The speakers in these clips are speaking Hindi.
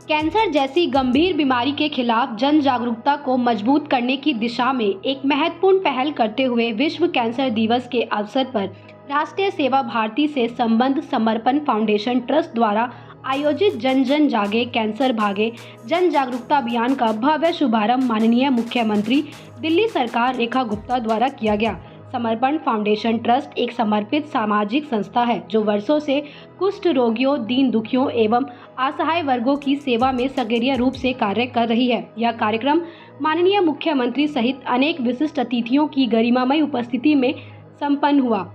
कैंसर जैसी गंभीर बीमारी के खिलाफ जन जागरूकता को मजबूत करने की दिशा में एक महत्वपूर्ण पहल करते हुए विश्व कैंसर दिवस के अवसर पर राष्ट्रीय सेवा भारती से संबद्ध समर्पण फाउंडेशन ट्रस्ट द्वारा आयोजित जन जन जागे कैंसर भागे जन जागरूकता अभियान का भव्य शुभारंभ माननीय मुख्यमंत्री दिल्ली सरकार रेखा गुप्ता द्वारा किया गया। समर्पण फाउंडेशन ट्रस्ट एक समर्पित सामाजिक संस्था है जो वर्षों से कुष्ठ रोगियों, दीन दुखियों एवं असहाय वर्गों की सेवा में सक्रिय रूप से कार्य कर रही है। यह कार्यक्रम माननीय मुख्यमंत्री सहित अनेक विशिष्ट अतिथियों की गरिमामय उपस्थिति में संपन्न हुआ।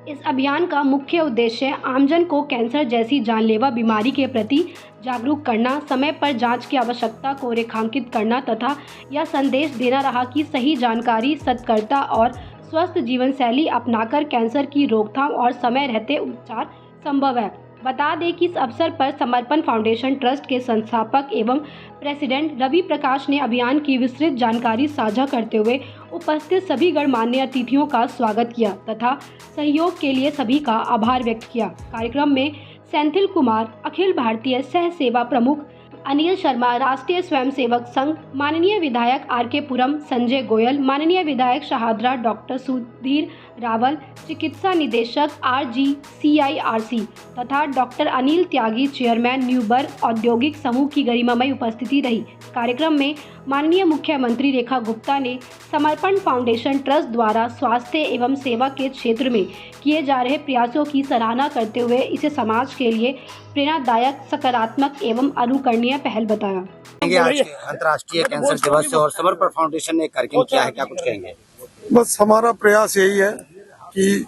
इस अभियान का मुख्य उद्देश्य आमजन को कैंसर जैसी जानलेवा बीमारी के प्रति जागरूक करना, समय पर जांच की आवश्यकता को रेखांकित करना तथा यह संदेश देना रहा कि सही जानकारी, सतर्कता और स्वस्थ जीवन शैली अपनाकर कैंसर की रोकथाम और समय रहते उपचार संभव है। बता दें कि इस अवसर पर समर्पण फाउंडेशन ट्रस्ट के संस्थापक एवं प्रेसिडेंट रवि प्रकाश ने अभियान की विस्तृत जानकारी साझा करते हुए उपस्थित सभी गणमान्य अतिथियों का स्वागत किया तथा सहयोग के लिए सभी का आभार व्यक्त किया। कार्यक्रम में सेंथिल कुमार, अखिल भारतीय सह सेवा प्रमुख अनिल शर्मा, राष्ट्रीय स्वयंसेवक संघ, माननीय विधायक आर.के. पुरम, संजय गोयल, माननीय विधायक शाहदरा, डॉक्टर सुधीर रावल, चिकित्सा निदेशक RGCIRC तथा डॉक्टर अनिल त्यागी, चेयरमैन न्यूबर औद्योगिक समूह की गरिमामय उपस्थिति रही। कार्यक्रम में माननीय मुख्यमंत्री रेखा गुप्ता ने समर्पण फाउंडेशन ट्रस्ट द्वारा स्वास्थ्य एवं सेवा के क्षेत्र में किए जा रहे प्रयासों की सराहना करते हुए इसे समाज के लिए प्रेरणादायक, सकारात्मक एवं अनुकरणीय पहल बताया। आज अंतर्राष्ट्रीय कैंसर दिवस और समर्पण फाउंडेशन ने कार्यक्रम किया है, क्या कुछ कहेंगे? बस हमारा प्रयास यही है कि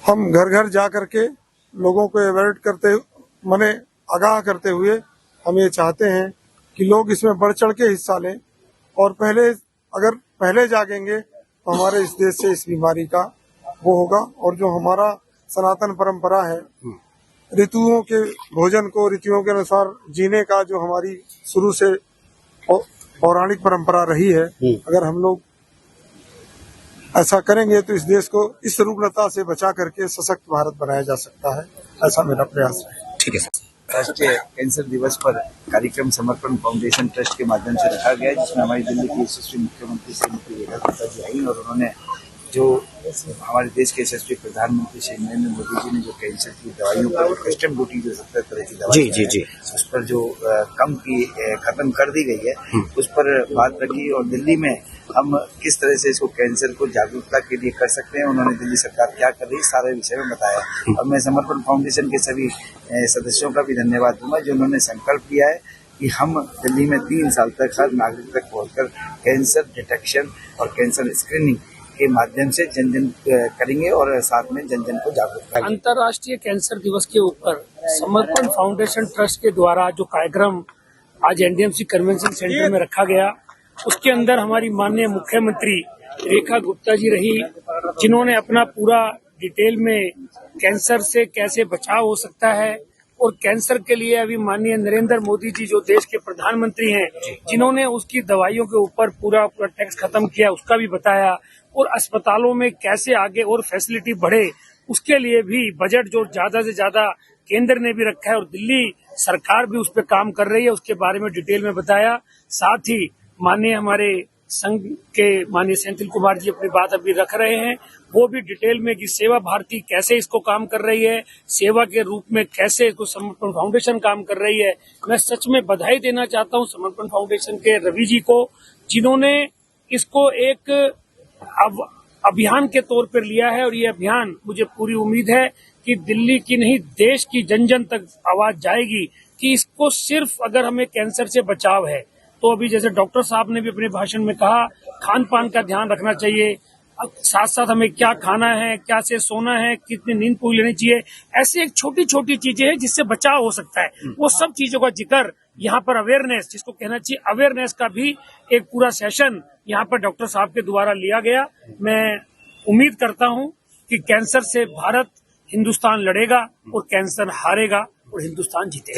हम घर घर जा करके लोगों को अवेयर्ड करते माने आगाह करते हुए हम ये चाहते हैं कि लोग इसमें बढ़ चढ़ के हिस्सा लें और अगर पहले जागेंगे तो हमारे इस देश से इस बीमारी का वो होगा। और जो हमारा सनातन परंपरा है, ऋतुओं के भोजन को ऋतुओं के अनुसार जीने का जो हमारी शुरू से पौराणिक परंपरा रही है, अगर हम लोग ऐसा करेंगे तो इस देश को इस रूपलता से बचा करके सशक्त भारत बनाया जा सकता है। ऐसा मेरा प्रयास है। ठीक है सर। राष्ट्रीय कैंसर दिवस पर कार्यक्रम समर्पण फाउंडेशन ट्रस्ट के माध्यम से रखा गया है, जिसमें हमारी दिल्ली की यशस्वी मुख्यमंत्री श्रीमती रेखा गुप्ता जी आई और उन्होंने जो हमारे देश के यशस्वी प्रधानमंत्री श्री नरेंद्र मोदी जी ने जो कैंसर की दवाइयों पर कस्टम ड्यूटी जो 70 तरह की दवाई जी उस पर जो खत्म कर दी गई है, उस पर बात रखी और दिल्ली में हम किस तरह से इसको कैंसर को जागरूकता के लिए कर सकते हैं, उन्होंने दिल्ली सरकार क्या कर रही है सारे विषय में बताया। और मैं समर्पण फाउंडेशन के सभी सदस्यों का भी धन्यवाद दूंगा जो उन्होंने संकल्प लिया है कि हम दिल्ली में 3 साल तक हर नागरिक तक पहुंचकर कैंसर डिटेक्शन और कैंसर स्क्रीनिंग के माध्यम से जन जन करेंगे और साथ में जन जन को जागरूक करेंगे। अंतर्राष्ट्रीय कैंसर दिवस के ऊपर समर्पण फाउंडेशन ट्रस्ट के द्वारा जो कार्यक्रम आज NDMC कन्वेंशन सेंटर में रखा गया, उसके अंदर हमारी माननीय मुख्यमंत्री रेखा गुप्ता जी रही, जिन्होंने अपना पूरा डिटेल में कैंसर से कैसे बचाव हो सकता है और कैंसर के लिए अभी माननीय नरेंद्र मोदी जी जो देश के प्रधानमंत्री हैं, जिन्होंने उसकी दवाइयों के ऊपर पूरा टैक्स खत्म किया, उसका भी बताया और अस्पतालों में कैसे आगे और फैसिलिटी बढ़े उसके लिए भी बजट जो ज्यादा से ज्यादा केंद्र ने भी रखा है और दिल्ली सरकार भी उस पर काम कर रही है, उसके बारे में डिटेल में बताया। साथ ही माननीय हमारे संघ के माननीय सेंथिल कुमार जी अपनी बात अभी रख रहे हैं, वो भी डिटेल में कि सेवा भारती कैसे इसको काम कर रही है, सेवा के रूप में कैसे इसको समर्पण फाउंडेशन काम कर रही है। मैं सच में बधाई देना चाहता हूं समर्पण फाउंडेशन के रवि जी को, जिन्होंने इसको एक अभियान के तौर पर लिया है और ये अभियान मुझे पूरी उम्मीद है कि दिल्ली की नहीं देश की जन जन तक आवाज जाएगी कि इसको सिर्फ अगर हमें कैंसर से बचाव है तो अभी जैसे डॉक्टर साहब ने भी अपने भाषण में कहा, खान पान का ध्यान रखना चाहिए, साथ साथ हमें क्या खाना है, क्या से सोना है, कितनी नींद पूरी लेनी चाहिए, ऐसे एक छोटी छोटी चीजें हैं जिससे बचाव हो सकता है। वो सब चीजों का जिक्र यहाँ पर अवेयरनेस, जिसको कहना चाहिए अवेयरनेस का भी एक पूरा सेशन यहाँ पर डॉक्टर साहब के द्वारा लिया गया। मैं उम्मीद करता हूँ कि कैंसर से भारत, हिंदुस्तान लड़ेगा और कैंसर हारेगा और हिंदुस्तान जीतेगा।